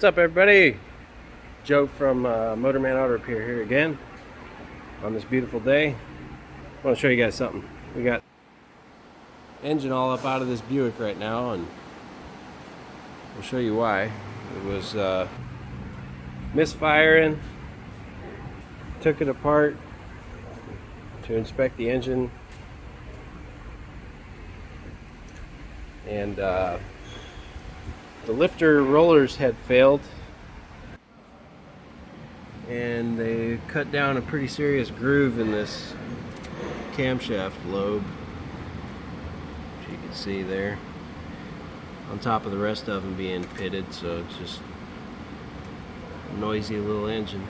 What's up, everybody? Joe from Motorman Auto Repair here again on this beautiful day. I want to show you guys something. We got engine all up out of this Buick right now, and we'll show you why. It was misfiring. Took it apart to inspect the engine, and the lifter rollers had failed, and they cut down a pretty serious groove in this camshaft lobe, which you can see there, on top of the rest of them being pitted. So it's just a noisy little engine.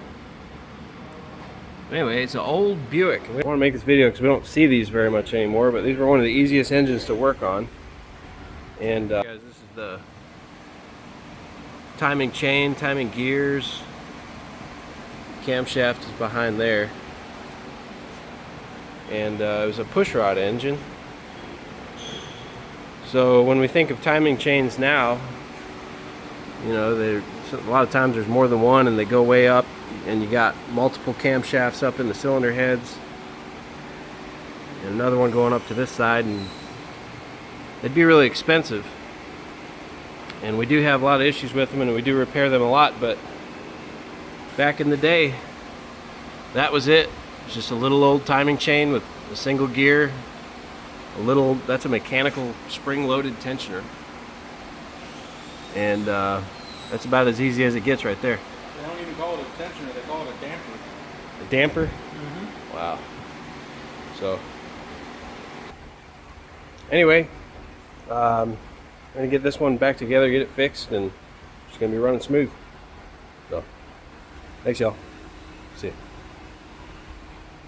Anyway, it's an old Buick. I want to make this video because we don't see these very much anymore, but these were one of the easiest engines to work on. And guys, this is the timing chain, timing gears. Camshaft is behind there. And it was a pushrod engine. So when we think of timing chains now, you know, a lot of times there's more than one, and they go way up, and you got multiple camshafts up in the cylinder heads, and another one going up to this side, and they'd be really expensive. And we do have a lot of issues with them, and we do repair them a lot, but back in the day, that was it. It was just a little old timing chain with a single gear, that's a mechanical spring-loaded tensioner, and that's about as easy as it gets right there. They don't even call it a tensioner, they call it a damper. A damper? Mm-hmm. Wow. So, anyway, I'm going to get this one back together, get it fixed, and it's going to be running smooth. So, thanks y'all. See ya.